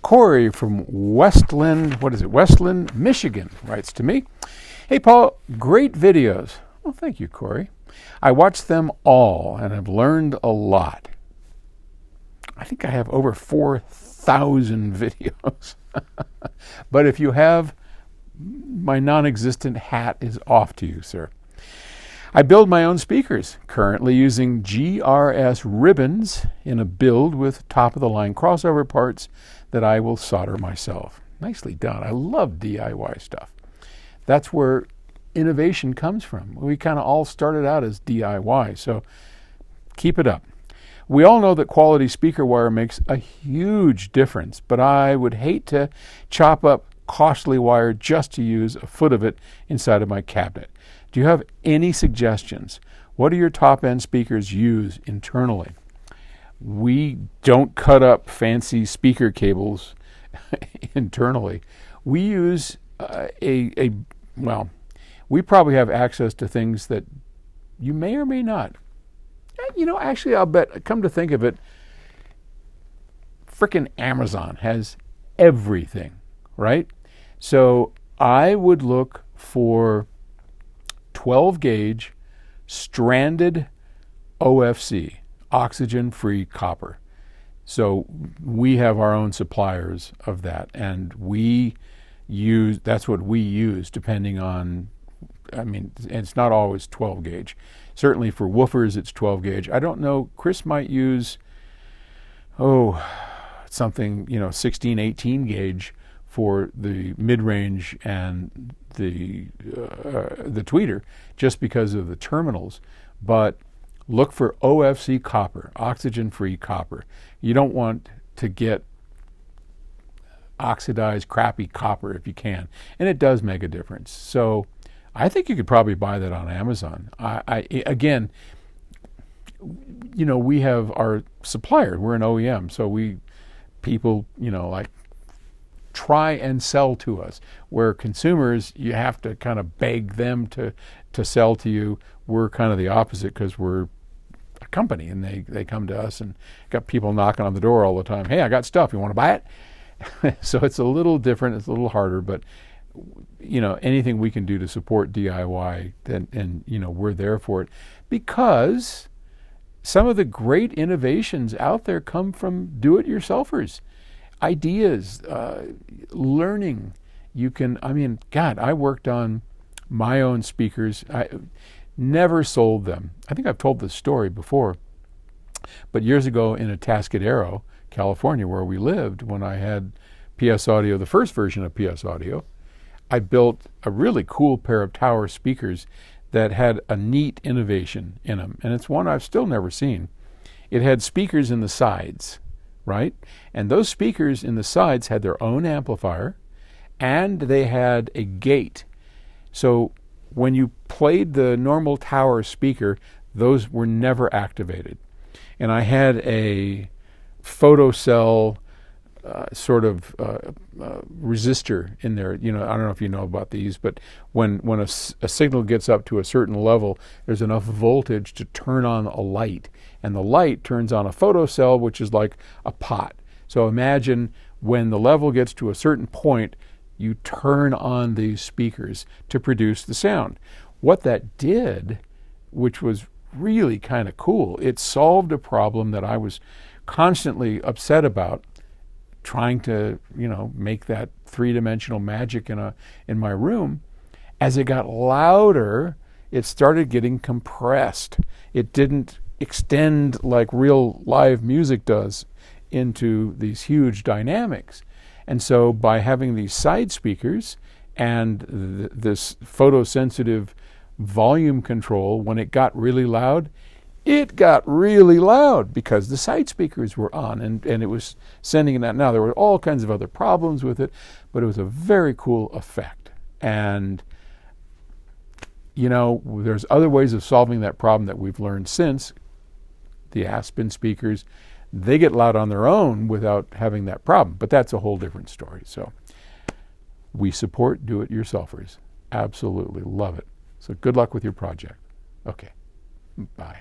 Corey from Westland, Westland, Michigan, writes to me. Hey, Paul, great videos. Well, thank you, Corey. I watched them all and have learned a lot. I think I have over 4,000 videos. But if you have, my non-existent hat is off to you, sir. I build my own speakers, currently using GRS ribbons in a build with top-of-the-line crossover parts that I will solder myself. Nicely done. I love DIY stuff. That's where innovation comes from. We kind of all started out as DIY, so keep it up. We all know that quality speaker wire makes a huge difference, but I would hate to chop up costly wire just to use a foot of it inside of my cabinet. Do you have any suggestions? What do your top-end speakers use internally? We don't cut up fancy speaker cables internally. We use we probably have access to things that you may or may not. You know, actually, I'll bet, come to think of it, frickin' Amazon has everything, right? So I would look for 12 gauge stranded OFC, oxygen-free copper. So we have our own suppliers of that, and that's what we use depending on, I mean, it's not always 12 gauge. Certainly for woofers, it's 12 gauge. I don't know, Chris might use, something, 16, 18 gauge for the mid-range and the tweeter, just because of the terminals. But look for OFC copper, oxygen-free copper. You don't want to get oxidized, crappy copper if you can. And it does make a difference. So I think you could probably buy that on Amazon. Again, we have our supplier. We're an OEM, so people try and sell to us. Where consumers, you have to kind of beg them to sell to you. We're kind of the opposite because we're a company, and they come to us and got people knocking on the door all the time. Hey, I got stuff. You want to buy it? So it's a little different. It's a little harder, but anything we can do to support DIY, and we're there for it, because some of the great innovations out there come from do-it-yourselfers. Ideas, learning. I worked on my own speakers. I never sold them. I think I've told this story before, but years ago in Atascadero, California, where we lived, when I had PS Audio, the first version of PS Audio, I built a really cool pair of tower speakers that had a neat innovation in them, and it's one I've still never seen. It had speakers in the sides, right? And those speakers in the sides had their own amplifier, and they had a gate. So when you played the normal tower speaker, those were never activated. And I had a photocell resistor in there. I don't know if you know about these, but when a signal gets up to a certain level, there's enough voltage to turn on a light, and the light turns on a photocell, which is like a pot. So imagine when the level gets to a certain point, you turn on these speakers to produce the sound. What that did, which was really kind of cool, it solved a problem that I was constantly upset about, trying to make that three-dimensional magic in my room. As it got louder, it started getting compressed. It didn't extend like real live music does into these huge dynamics. And so by having these side speakers and this photosensitive volume control, when it got really loud, it got really loud because the side speakers were on, and it was sending it out. Now, there were all kinds of other problems with it, but it was a very cool effect. And, there's other ways of solving that problem that we've learned since. The Aspen speakers, they get loud on their own without having that problem, but that's a whole different story. So we support do-it-yourselfers. Absolutely love it. So good luck with your project. Okay, bye.